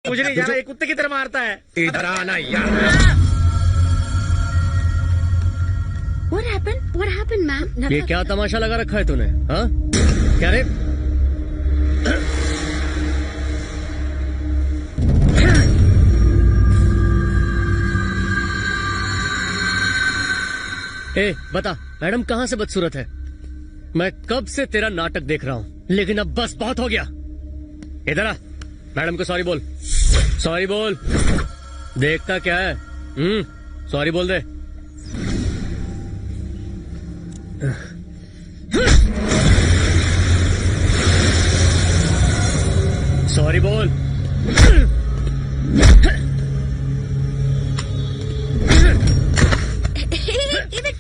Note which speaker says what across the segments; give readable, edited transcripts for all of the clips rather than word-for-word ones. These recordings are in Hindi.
Speaker 1: मुझे नहीं जाना, ये कुत्ते की तरह मारता है।
Speaker 2: इधर आना यार।
Speaker 3: What happened? What happened, ma'am?
Speaker 4: ये क्या तमाशा लगा रखा है तूने? हाँ? क्या रे? ए, बता, मैडम कहाँ से बदसूरत है? मैं कब से तेरा नाटक देख रहा हूँ, लेकिन अब बस बहुत हो गया। इधर आ, मैडम को सॉरी बोल। सॉरी बोल। देखता क्या है? सॉरी बोल दे। सॉरी बोल।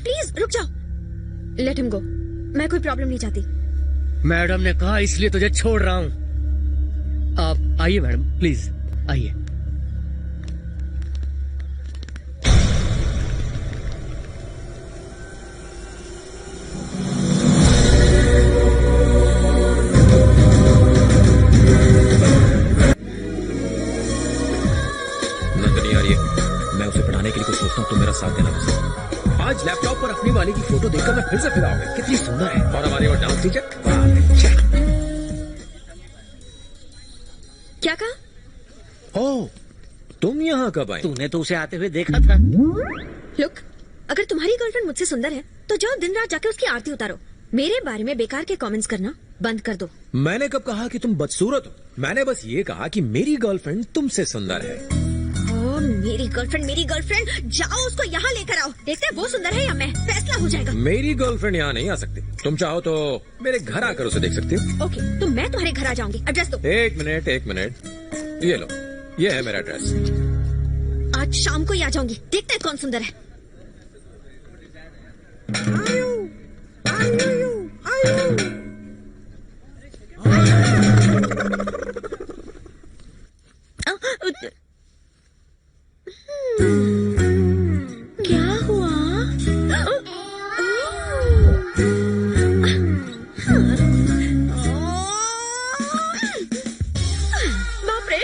Speaker 3: प्लीज रुक जाओ। Let him go. मैं कोई प्रॉब्लम नहीं चाहती।
Speaker 4: मैडम ने कहा इसलिए तुझे छोड़ रहा हूँ। आप आइए मैडम, प्लीज आइए।
Speaker 2: नंदनी आ रही है। मैं उसे पढ़ाने के लिए कुछ सोचता हूँ, तो मेरा साथ देना बस। आज लैपटॉप पर अपनी वाली की फोटो देखकर मैं फिर से फिदा हो गया। कितनी सुंदर है। और हमारी वो डांस टीचर,
Speaker 3: क्या कहा?
Speaker 2: ओह, तुम यहाँ कब आई?
Speaker 1: तूने तो उसे आते हुए देखा था।
Speaker 3: लुक, अगर तुम्हारी गर्लफ्रेंड मुझसे सुंदर है तो जाओ दिन रात जाके उसकी आरती उतारो। मेरे बारे में बेकार के कमेंट्स करना बंद कर दो।
Speaker 2: मैंने कब कहा कि तुम बदसूरत हो? मैंने बस ये कहा कि मेरी गर्लफ्रेंड तुमसे सुंदर है।
Speaker 3: ओ, मेरी गर्लफ्रेंड, जाओ उसको यहाँ लेकर आओ। देखते हैं वो सुंदर है या मैं, फैसला हो जाएगा।
Speaker 2: मेरी गर्लफ्रेंड यहाँ नहीं आ सकती। तुम चाहो तो मेरे घर आकर उसे देख सकती हो।
Speaker 3: ओके, तो मैं तुम्हारे घर आ जाऊंगी। एड्रेस दो।
Speaker 2: एक मिनट। ये लो, ये है मेरा एड्रेस।
Speaker 3: आज शाम को ही आ जाऊंगी। देखते हैं कौन सुंदर है। क्या हुआ? बाप रे!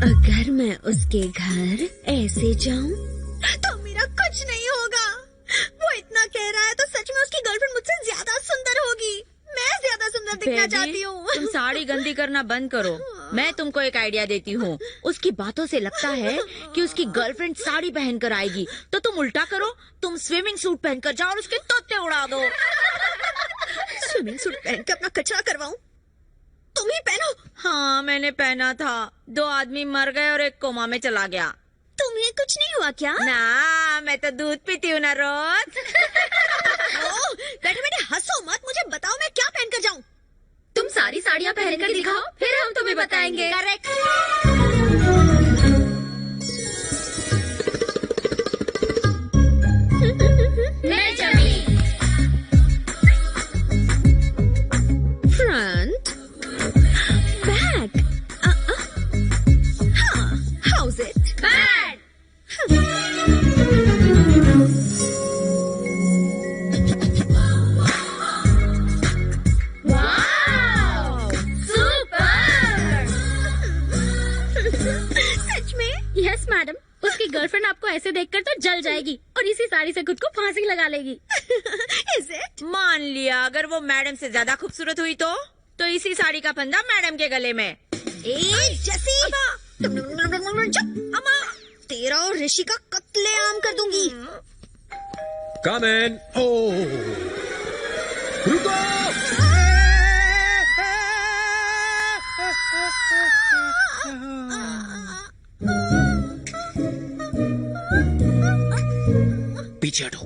Speaker 3: अगर मैं उसके घर ऐसे जाऊं तो मेरा कुछ नहीं होगा। वो इतना कह रहा है तो सच में उसकी गर्लफ्रेंड मुझसे ज्यादा सुंदर होगी। मैं ज्यादा सुंदर दिखना चाहती हूँ।
Speaker 5: तुम साड़ी गंदी करना बंद करो। मैं तुमको एक आइडिया देती हूँ। उसकी बातों से लगता है कि उसकी गर्लफ्रेंड साड़ी पहनकर आएगी, तो तुम उल्टा करो। तुम स्विमिंग सूट पहनकर जाओ और उसके तोते उड़ा दो।
Speaker 3: स्विमिंग सूट पहन के अपना कचरा करवाऊं? तुम ही पहनो।
Speaker 5: हाँ, मैंने पहना था। 2 आदमी मर गए और 1 कोमा में चला गया।
Speaker 3: तुम्हें कुछ नहीं हुआ क्या?
Speaker 5: ना, मैं तो दूध पीती हूँ ना रोज।
Speaker 3: बैठे बैठे हंसो मत। मुझे बताओ मैं क्या पहन कर जाऊं?
Speaker 5: तुम सारी साड़ियाँ पहनकर दिखाओ, फिर हम तुम्हें बताएंगे।
Speaker 3: करेक्ट।
Speaker 5: मैं चली।
Speaker 3: Front, back, how's it?
Speaker 5: Bad.
Speaker 3: सच में?
Speaker 6: यस मैडम, उसकी गर्लफ्रेंड आपको ऐसे देखकर तो जल जाएगी और इसी साड़ी से खुद को फांसी लगा लेगी।
Speaker 3: Is it?
Speaker 5: मान लिया अगर वो मैडम से ज्यादा खूबसूरत हुई तो इसी साड़ी का फंदा मैडम के गले में।
Speaker 3: जैसी चुप। अम्मा, तेरा और ऋषि का कत्लेआम कर दूंगी।
Speaker 2: कम इन। ओह, रुको। पीछे हटो।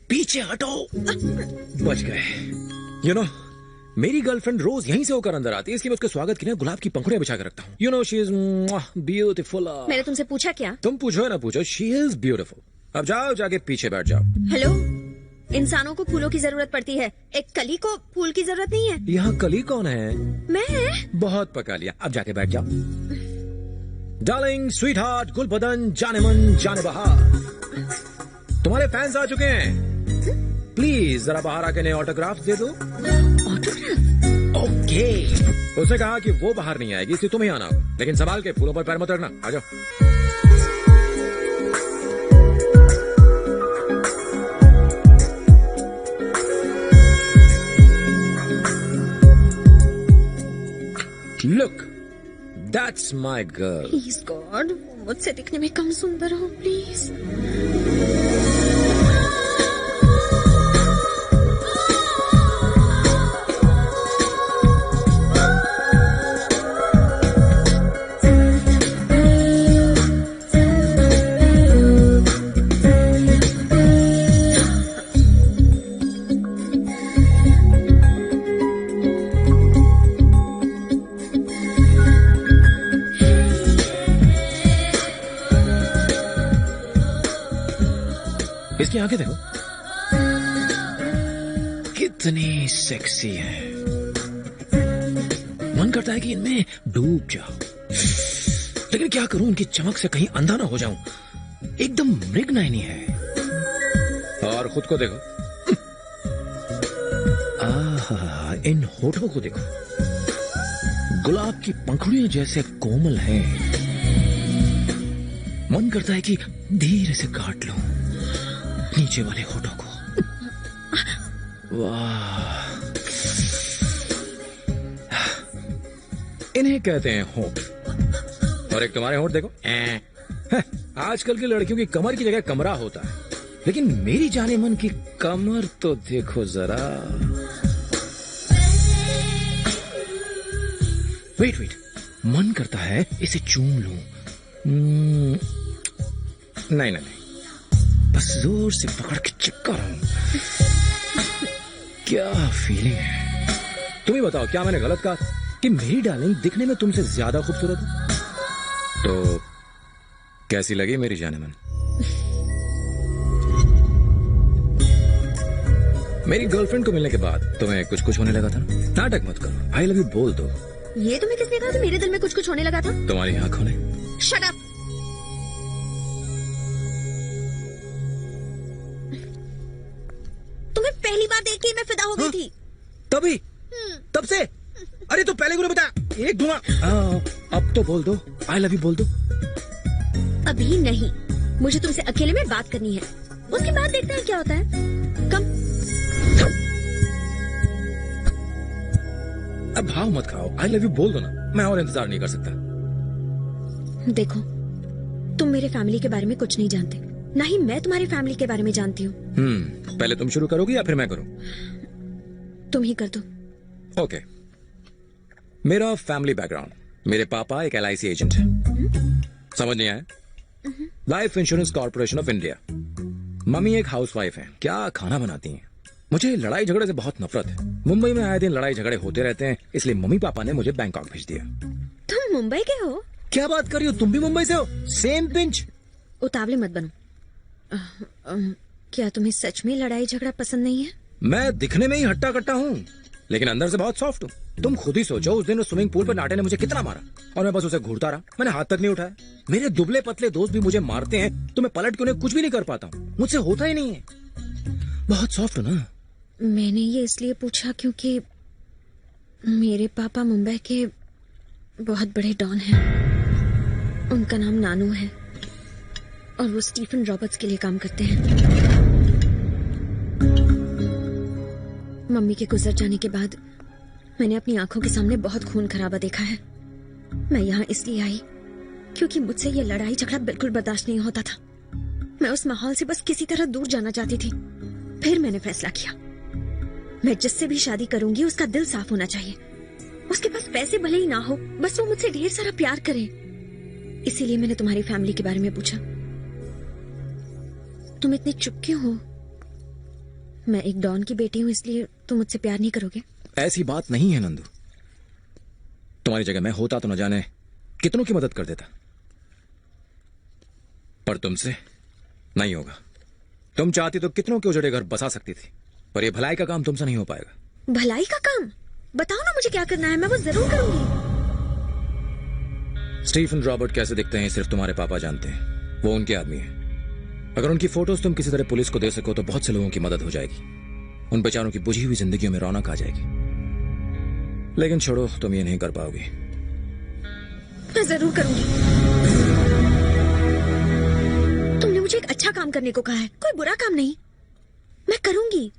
Speaker 2: पीछे हटो। बच गए। यू नो, मेरी गर्लफ्रेंड रोज यहीं से होकर अंदर आती है, इसलिए मैं उसके स्वागत के लिए गुलाब की पंखुड़ियां बिछा कर रखता हूँ। You know, she is beautiful.
Speaker 3: मैंने तुमसे पूछा क्या?
Speaker 2: तुम पूछो ना पूछो, शी इज ब्यूटीफुल। अब जाओ, जाके पीछे बैठ जाओ।
Speaker 3: हेलो, इंसानों को फूलों की जरूरत पड़ती है, एक कली को फूल की जरूरत नहीं है।
Speaker 2: यहाँ कली कौन है?
Speaker 3: मैं?
Speaker 2: बहुत पका लिया, अब जाके बैठ जाओ। डार्लिंग, स्वीट हार्ट, गुल बदन, जाने मन जाने बहार, तुम्हारे फैंस आ चुके हैं। प्लीज जरा बाहर आके नए ऑटोग्राफ दे दो।
Speaker 3: ऑटोग्राफ?
Speaker 2: ओके। उसने कहा कि वो बाहर नहीं आएगी, इसलिए तुम्हें आना होगा, लेकिन संभाल के, फूलों पर पैर मत रखना। आ जाओ। Look, that's my girl.
Speaker 3: Please God, मुझसे दिखने में कम सुंदर हो प्लीज।
Speaker 2: इसकी आंखें देखो, कितनी सेक्सी है। मन करता है कि इनमें डूब जाओ, लेकिन क्या करूं, उनकी चमक से कहीं अंधा ना हो जाऊं। एकदम मृगनयनी है। और खुद को देखो, आहा, इन होठों को देखो, गुलाब की पंखुड़ियां जैसे कोमल हैं। मन करता है कि धीरे से काट लूं नीचे वाले होठों को। वाह, इन्हें कहते हैं होठ। और एक तुम्हारे होठ देखो। आजकल की लड़कियों की कमर की जगह कमरा होता है, लेकिन मेरी जाने मन की कमर तो देखो जरा। वेट, मन करता है इसे चूम लूं। नहीं, बस जोर से पकड़ के चिपका रहा हूं। क्या फीलिंग है। तुम ही बताओ, क्या मैंने गलत कहा कि मेरी डार्लिंग दिखने में तुमसे ज्यादा खूबसूरत है? तो कैसी लगी मेरी जाने मन? मेरी गर्लफ्रेंड को मिलने के बाद तुम्हें कुछ होने लगा था ना? नाटक मत करो, आई लव यू बोल दो।
Speaker 3: ये तुम्हें किसने कहा था मेरे दिल में कुछ होने लगा था?
Speaker 2: तुम्हारी आंखों ने।
Speaker 3: Shut up. तुम्हें पहली बार देख के मैं फिदा हो गई थी।
Speaker 2: तभी? तब से? अरे तो पहले क्यों नहीं बताया? एक धुआं। अब तो बोल दो, आई लव यू बोल दो।
Speaker 3: अभी नहीं, मुझे तुमसे अकेले में बात करनी है, उसके बाद देखते हैं क्या होता है। कम।
Speaker 2: अब भाव मत खाओ, आई लव यू बोल दो ना, मैं और इंतजार नहीं कर सकता।
Speaker 3: देखो, तुम मेरे फैमिली के बारे में कुछ नहीं जानते, ना ही मैं तुम्हारी फैमिली के बारे में जानती हूँ।
Speaker 2: पहले तुम शुरू करोगी या फिर मैं करूँ?
Speaker 3: तुम ही कर दो।
Speaker 2: ओके। मेरा फैमिली बैकग्राउंड, मेरे पापा एक LIC एजेंट है। समझ नहीं आया? Life insurance corporation of India. Mummy एक हाउसवाइफ है, क्या खाना बनाती हैं। मुझे लड़ाई झगड़े से बहुत नफरत है। मुंबई में आए दिन लड़ाई झगड़े होते रहते हैं, इसलिए मम्मी पापा ने मुझे बैंकॉक भेज दिया।
Speaker 3: तुम मुंबई के हो?
Speaker 2: क्या बात कर रही हो, तुम भी मुंबई से हो? Same pinch.
Speaker 3: उतावले मत बनो। क्या तुम्हें सच में लड़ाई झगड़ा पसंद नहीं है?
Speaker 2: मैं दिखने में ही हट्टा कट्टा हूँ, लेकिन अंदर से बहुत सॉफ्ट हूँ। तुम खुद ही सोचो, उस दिन उस स्विमिंग पूल पर नाटे ने मुझे कितना मारा और मैं बस उसे घूरता रहा, मैंने हाथ तक नहीं उठाया। मेरे दुबले पतले दोस्त भी मुझे मारते हैं तो मैं पलट के उन्हें कुछ भी नहीं कर पाता हूँ, मुझसे होता ही नहीं है। बहुत सॉफ्ट हो ना।
Speaker 3: मैंने ये इसलिए पूछा क्योंकि मेरे पापा मुंबई के बहुत बड़े डॉन हैं। उनका नाम नानू है और वो स्टीफन रॉबर्ट्स के लिए काम करते हैं। मम्मी के गुजर जाने के बाद मैंने अपनी आंखों के सामने बहुत खून खराबा देखा है। मैं यहाँ इसलिए आई क्योंकि मुझसे ये लड़ाई झगड़ा बिल्कुल बर्दाश्त नहीं होता था। मैं उस माहौल से बस किसी तरह दूर जाना चाहती थी। फिर मैंने फैसला किया, मैं जिससे भी शादी करूंगी उसका दिल साफ होना चाहिए। उसके पास पैसे भले ही ना हो, बस वो मुझसे ढेर सारा प्यार करे। इसीलिए मैंने तुम्हारी फैमिली के बारे में पूछा। तुम इतने चुप क्यों हो? मैं एक डॉन की बेटी हूँ, इसलिए तुम मुझसे प्यार नहीं करोगे?
Speaker 2: ऐसी बात नहीं है नंदू। तुम्हारी जगह मैं होता तो न जाने कितनों की मदद कर देता, पर तुमसे नहीं होगा। तुम चाहती तो कितनों के उजड़े घर बसा सकती थी, पर यह भलाई का काम तुमसे नहीं हो पाएगा।
Speaker 3: भलाई का काम? बताओ ना मुझे क्या करना है, मैं वो जरूर करूंगी।
Speaker 2: स्टीफन रॉबर्ट कैसे दिखते हैं सिर्फ तुम्हारे पापा जानते हैं। वो उनके आदमी हैं। अगर उनकी फोटोज तुम किसी तरह पुलिस को दे सको तो बहुत से लोगों की मदद हो जाएगी। उन बेचारों की बुझी हुई जिंदगियों में रौनक आ जाएगी। लेकिन छोड़ो, तुम ये नहीं कर पाओगी।
Speaker 3: मैं जरूर करूंगी। तुमने मुझे एक अच्छा काम करने को कहा है, कोई बुरा काम नहीं। मैं करूंगी,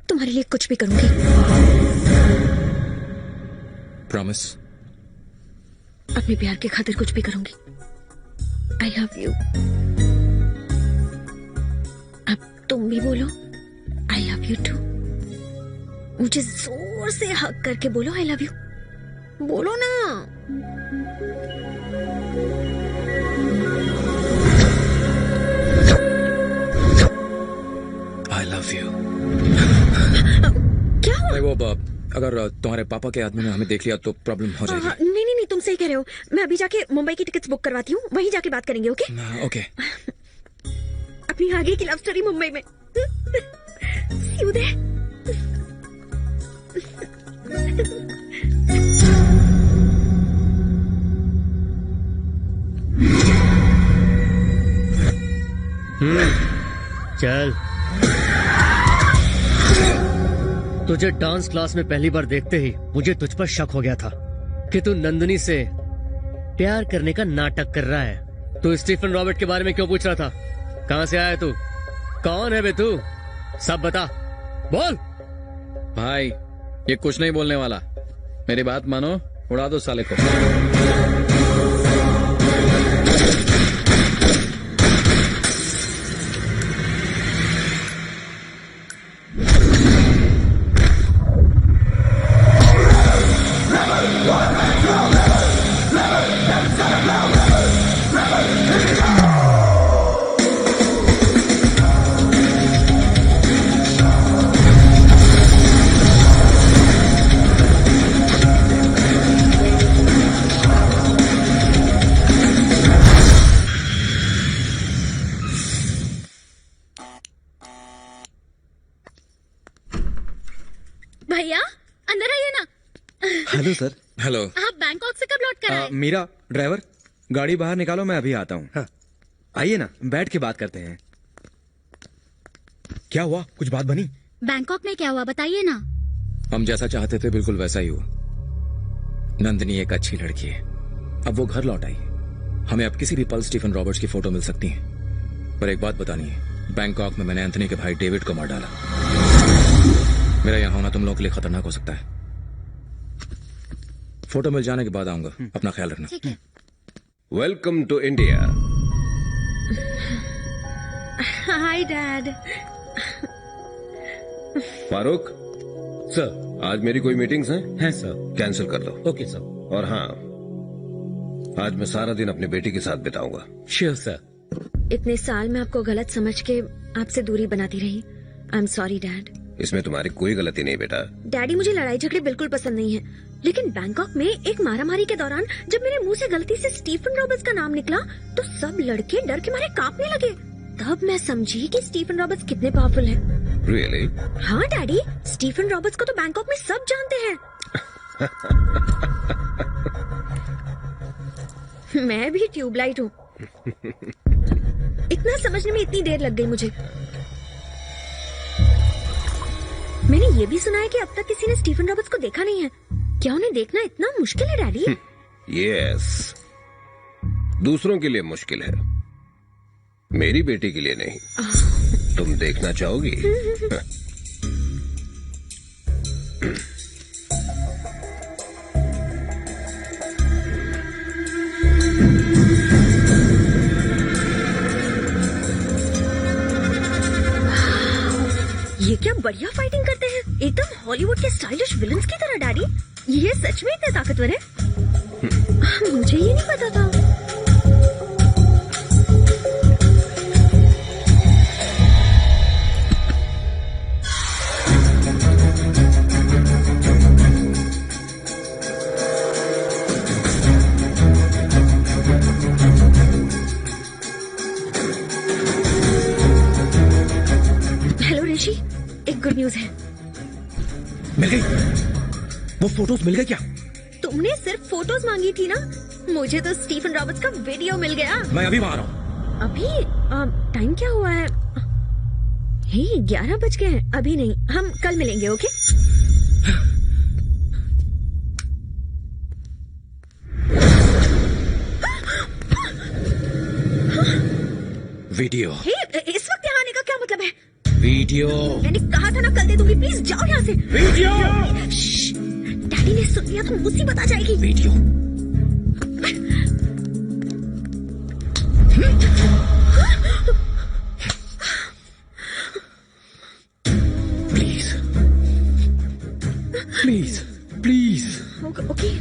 Speaker 3: तुम्हारे लिए कुछ भी करूंगी।
Speaker 2: प्रॉमिस?
Speaker 3: अपने प्यार के खातिर कुछ भी करूंगी। I love you. अब तुम भी बोलो आई लव यू टू। मुझे जोर से हक करके बोलो आई लव यू। बोलो ना।
Speaker 2: I love you.
Speaker 3: क्या हुआ?
Speaker 2: वो अगर तुम्हारे पापा के आदमी ने हमें देख लिया तो प्रॉब्लम हो जाएगी।
Speaker 3: नहीं नहीं नहीं, तुम सही कह रहे हो। मैं अभी जाके मुंबई की टिकट्स बुक करवाती हूँ, वहीं जाके बात करेंगे। Okay
Speaker 2: okay.
Speaker 3: अपनी आगे की लव स्टोरी मुंबई में। See you there.
Speaker 4: चल। तुझे डांस क्लास में पहली बार देखते ही मुझे तुझ पर शक हो गया था कि तू नंदिनी से प्यार करने का नाटक कर रहा है। तू स्टीफन रॉबर्ट के बारे में क्यों पूछ रहा था? कहां से आया तू? कौन है बे तू? सब बता, बोल।
Speaker 7: भाई ये कुछ नहीं बोलने वाला, मेरी बात मानो, उड़ा दो साले को।
Speaker 6: भैया अंदर आइए ना।
Speaker 8: Hello sir.
Speaker 2: हेलो।
Speaker 6: आप बैंकॉक से कब लौट कर आए?
Speaker 8: मीरा ड्राइवर, गाड़ी बाहर निकालो, मैं अभी आता हूँ। आइए ना, बैठ के बात करते हैं।
Speaker 2: क्या हुआ? कुछ बात बनी?
Speaker 6: बैंकॉक में क्या हुआ बताइए ना।
Speaker 2: हम जैसा चाहते थे बिल्कुल वैसा ही हुआ। नंदिनी एक अच्छी लड़की है, अब वो घर लौट आई। हमें अब किसी भी पल स्टीफन रॉबर्ट्स की फोटो मिल सकती है। पर एक बात बतानी है, बैंकॉक में मैंने एंथनी के भाई डेविड को मार डाला। मेरा यहाँ होना तुम लोगों के लिए खतरनाक हो सकता है। फोटो मिल जाने के बाद आऊंगा, अपना ख्याल रखना।
Speaker 6: ठीक है।
Speaker 9: Welcome to India.
Speaker 3: Hi dad.
Speaker 9: Farooq
Speaker 8: sir.
Speaker 9: आज मेरी कोई मीटिंग्स हैं?
Speaker 8: सर।
Speaker 9: कैंसिल कर दो।
Speaker 8: Okay sir.
Speaker 9: और हाँ, आज मैं सारा दिन अपनी बेटी के साथ बिताऊंगा।
Speaker 8: Sure sir.
Speaker 3: इतने साल में आपको गलत समझ के आपसे दूरी बनाती रही। I am sorry dad.
Speaker 9: इसमें तुम्हारी कोई गलती नहीं बेटा।
Speaker 3: डैडी मुझे लड़ाई झगड़े बिल्कुल पसंद नहीं है, लेकिन बैंकॉक में एक मारामारी के दौरान जब मेरे मुंह से गलती से स्टीफन रॉबर्ट्स का नाम निकला तो सब लड़के डर के मारे कांपने लगे। तब मैं समझी कि स्टीफन रॉबर्ट्स कितने पावरफुल हैं।
Speaker 9: रियली?
Speaker 3: हाँ डैडी, स्टीफन रॉबर्ट्स को तो बैंकॉक में सब जानते हैं। मैं भी ट्यूबलाइट हूँ। इतना समझने में इतनी देर लग गई मुझे। मैंने ये भी सुना है कि अब तक किसी ने स्टीफन रॉबर्ट्स को देखा नहीं है। क्या उन्हें देखना इतना मुश्किल है डैडी?
Speaker 9: यस, दूसरों के लिए मुश्किल है, मेरी बेटी के लिए नहीं। तुम देखना चाहोगी?
Speaker 3: ये क्या बढ़िया फाइटिंग करते हैं, एकदम हॉलीवुड के स्टाइलिश विलन्स की तरह। डैडी ये सच में इतने ताकतवर है? मुझे ये नहीं पता था। हेलो ऋषि, एक गुड न्यूज है।
Speaker 2: मिल गई? वो फोटोज मिल गए क्या?
Speaker 3: तुमने सिर्फ फोटोज मांगी थी ना, मुझे तो स्टीफन रॉबर्ट्स का वीडियो मिल गया।
Speaker 2: मैं अभी वहां आ रहा हूँ।
Speaker 3: अभी टाइम क्या हुआ है? हे 11 बज गए हैं। अभी नहीं, हम कल मिलेंगे। ओके
Speaker 2: वीडियो
Speaker 3: हे, इस वक्त यहाँ आने का क्या मतलब है?
Speaker 2: वीडियो
Speaker 3: मैंने कहा था ना कल दे दूंगी, प्लीज जाओ यहाँ से।
Speaker 2: वीडियो
Speaker 3: श्श्श, डैडी ने सुन लिया तो मुसीबत आ जाएगी।
Speaker 2: Video please please please
Speaker 3: okay.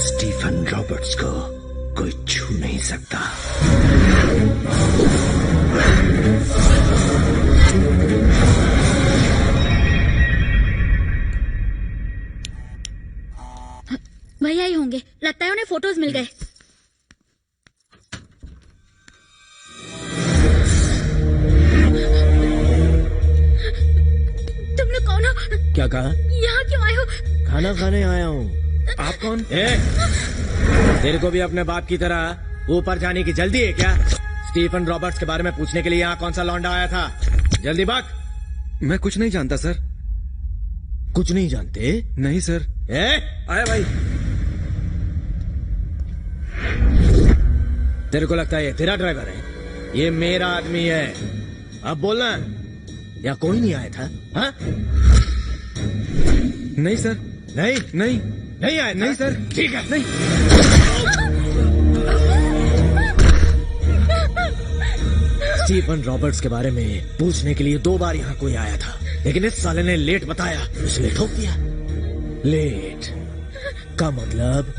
Speaker 2: Stephen Roberts को कोई छू नहीं सकता।
Speaker 6: भैया ही होंगे, लगता है उन्हें फोटोज मिल गए। तुम लोग कौन हो?
Speaker 1: क्या कहा?
Speaker 6: यहाँ क्यों आए हो?
Speaker 1: खाना खाने आया हूँ।
Speaker 2: आप कौन?
Speaker 1: तेरे को भी अपने बाप की तरह ऊपर जाने की जल्दी है क्या? स्टीफन रॉबर्ट्स के बारे में पूछने के लिए यहाँ कौन सा लौंडा आया था? जल्दी भाग।
Speaker 8: मैं कुछ नहीं जानता सर।
Speaker 1: कुछ नहीं जानते?
Speaker 8: नहीं सर।
Speaker 2: आया भाई।
Speaker 1: तेरे को लगता है ये तेरा ड्राइवर है? ये मेरा आदमी है। अब बोलना, या कोई नहीं आया था? हाँ?
Speaker 8: नहीं सर।
Speaker 1: नहीं
Speaker 8: नहीं
Speaker 1: नहीं आया था?
Speaker 8: नहीं सर।
Speaker 1: ठीक है।
Speaker 8: नहीं।
Speaker 1: स्टीफन रॉबर्ट्स के बारे में पूछने के लिए 2 बार यहाँ कोई आया था, लेकिन इस साले ने लेट बताया, इसलिए ठोक दिया। लेट का मतलब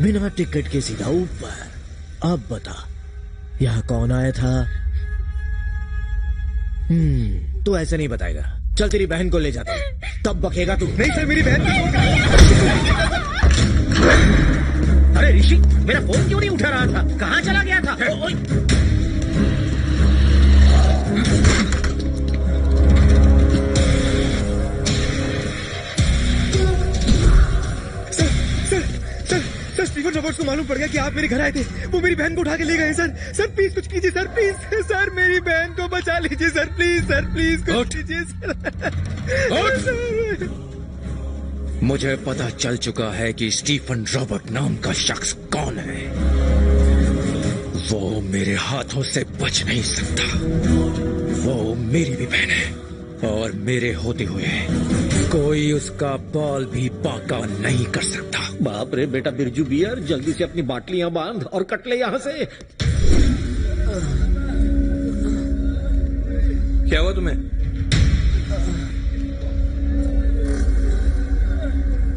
Speaker 1: बिना टिकट के सीधा ऊपर। अब बता, यहाँ कौन आया था? तू ऐसे नहीं बताएगा। चल तेरी बहन को ले जाता हूं, तब बकेगा तू।
Speaker 8: नहीं सर, मेरी बहन।
Speaker 1: अरे ऋषि, मेरा फोन क्यों नहीं उठा रहा था? कहाँ चला गया था?
Speaker 8: सर स्टीफन रॉबर्ट्स को मालूम पड़ गया कि आप मेरे घर आए थे। वो मेरी बहन को उठा के ले गए सर। सर प्लीज कुछ कीजिए सर, प्लीज सर, मेरी बहन को बचा लीजिए सर, प्लीज सर, प्लीज कुछ कीजिए सर।
Speaker 2: मुझे पता चल चुका है कि स्टीफन रॉबर्ट नाम का शख्स कौन है। वो मेरे हाथों से बच नहीं सकता। वो मेरी भी बहन है, और मेरे होते हुए कोई उसका बाल भी बाका नहीं कर सकता।
Speaker 1: बाप रे बेटा बिरजू बियर, जल्दी से अपनी बाटलियां बांध और कट ले यहाँ से।
Speaker 2: क्या हुआ तुम्हें?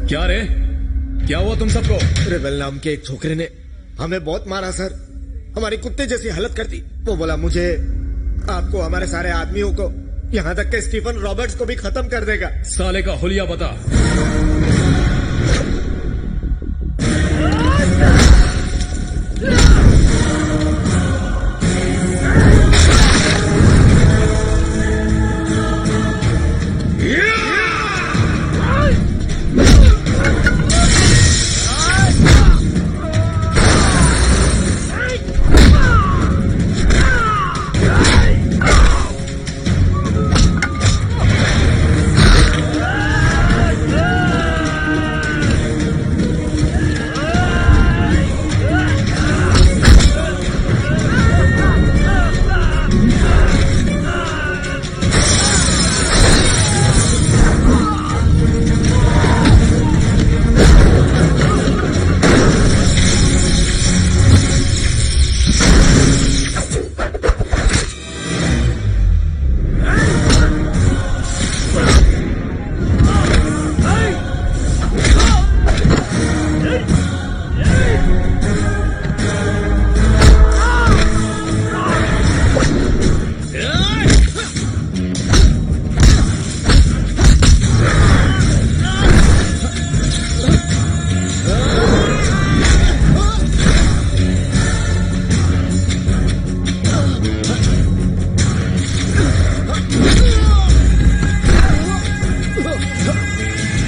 Speaker 7: क्या रे, क्या हुआ तुम सबको?
Speaker 1: रेबल नाम के एक छोकरे ने हमें बहुत मारा सर, हमारी कुत्ते जैसी हालत कर दी। वो बोला मुझे, आपको, हमारे सारे आदमियों को, यहाँ तक के स्टीफन रॉबर्ट्स को भी खत्म कर देगा।
Speaker 7: साले का हुलिया बता।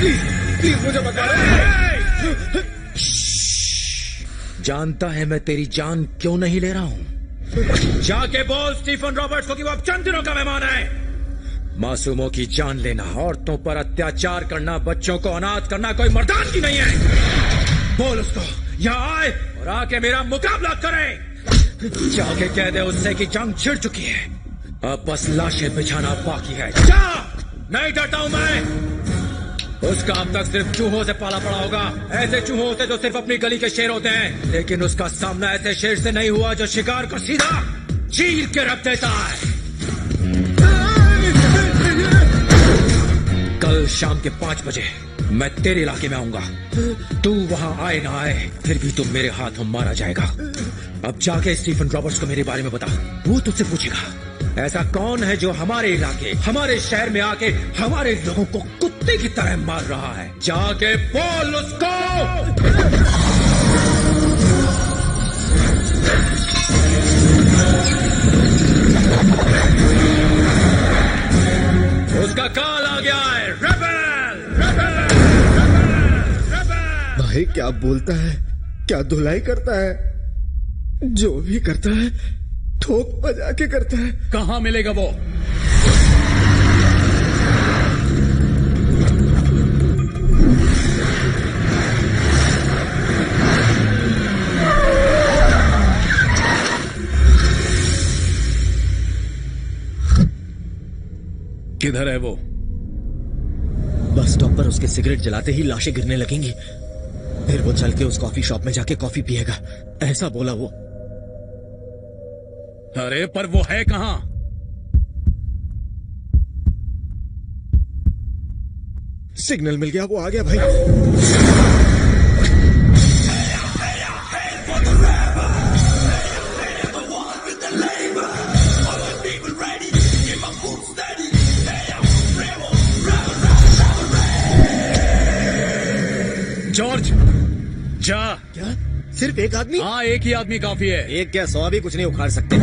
Speaker 8: प्लीज मुझे बता।
Speaker 2: जानता है मैं तेरी जान क्यों नहीं ले रहा हूं? जाके बोल स्टीफन रॉबर्ट्स को कि वो अब चंद दिनों का मेहमान है। मासूमों की जान लेना, औरतों पर अत्याचार करना, बच्चों को अनाथ करना कोई मर्दानगी नहीं है। बोल उसको यहाँ आए और आके मेरा मुकाबला करे। जाके कह दे उससे कि जंग छिड़ चुकी है, अब बस लाशें बिछाना बाकी है। जा, नहीं डरता हूं मैं। उसका अब तक सिर्फ चूहों से पाला पड़ा होगा, ऐसे चूहों से जो सिर्फ अपनी गली के शेर होते हैं, लेकिन उसका सामना ऐसे शेर से नहीं हुआ जो शिकार को सीधा चीर के रख देता है। कल शाम के 5 बजे मैं तेरे इलाके में आऊंगा। तू वहां आए ना आए, फिर भी तू मेरे हाथों मारा जाएगा। अब जाके स्टीफन रॉबर्ट्स को मेरे बारे में बता, वो तुझसे पूछेगा ऐसा कौन है जो हमारे इलाके, हमारे शहर में आके हमारे लोगों को कुत्ते की तरह मार रहा है। जाके बोल उसको। उसका काल आ गया है। Rebel, rebel, rebel, rebel.
Speaker 8: भाई क्या बोलता है, क्या धुलाई करता है, जो भी करता है ठोक बजा के करता है।
Speaker 7: कहाँ मिलेगा वो? किधर है वो?
Speaker 1: बस स्टॉप पर उसके सिगरेट जलाते ही लाशें गिरने लगेंगी, फिर वो चल के उस कॉफी शॉप में जाके कॉफी पिएगा, ऐसा बोला वो।
Speaker 7: अरे पर वो है कहाँ?
Speaker 8: सिग्नल मिल गया, वो आ गया भाई।
Speaker 7: जॉर्ज, जा।
Speaker 1: क्या सिर्फ एक आदमी?
Speaker 7: हाँ, एक ही आदमी काफी है।
Speaker 1: एक क्या 100 भी कुछ नहीं उखाड़ सकते।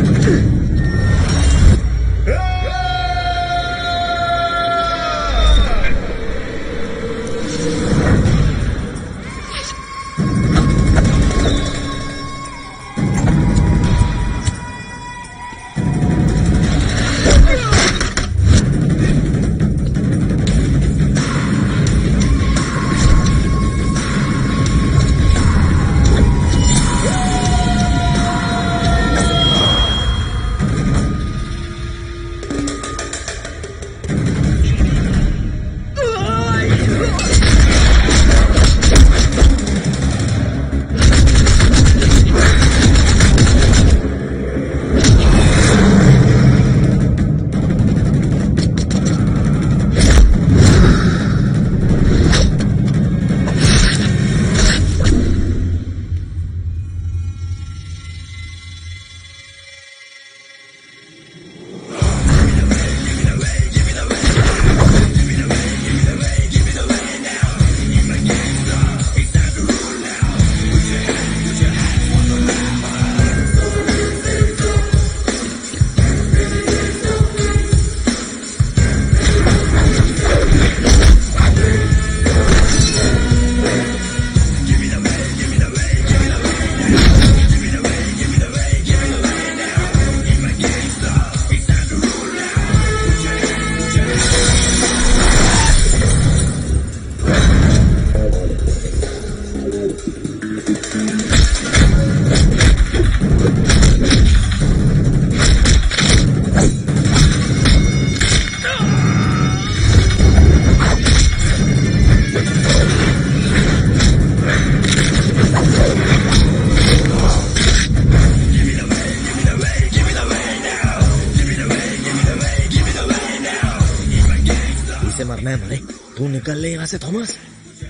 Speaker 1: मरना है मरे, तू निकल ले यहाँ से थॉमस।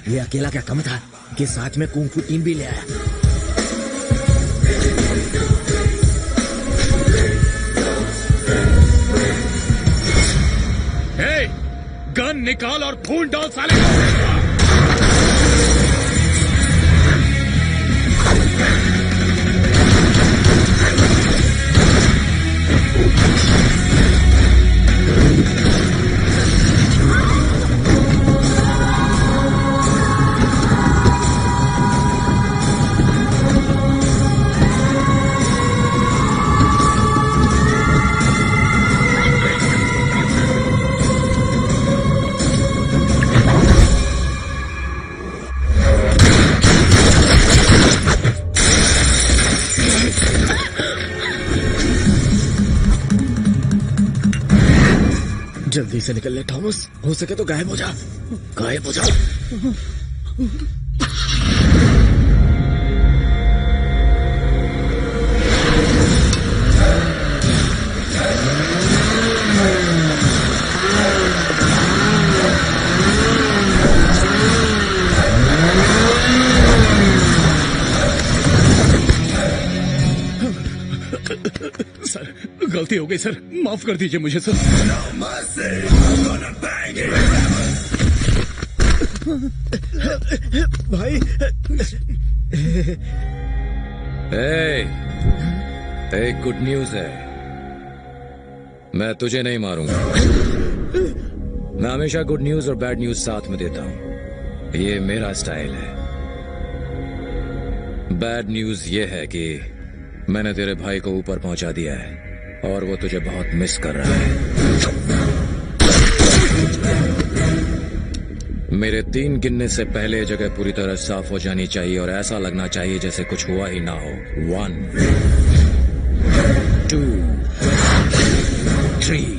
Speaker 1: ये अकेला क्या कम था कि साथ में कुंग फू टीम भी ले आया।
Speaker 7: गन निकाल और खून डाल साले।
Speaker 1: जल्दी से निकल ले थॉमस, हो सके तो गायब हो जा, गायब हो जा।
Speaker 10: सर गलती हो गई सर, माफ कर दीजिए मुझे सर।
Speaker 1: भाई
Speaker 2: एक गुड न्यूज है, मैं तुझे नहीं मारूंगा। मैं हमेशा गुड न्यूज और बैड न्यूज साथ में देता हूं, ये मेरा स्टाइल है। बैड न्यूज ये है कि मैंने तेरे भाई को ऊपर पहुंचा दिया है और वो तुझे बहुत मिस कर रहा है। मेरे 3 गिनने से पहले जगह पूरी तरह साफ हो जानी चाहिए और ऐसा लगना चाहिए जैसे कुछ हुआ ही ना हो। 1 2 3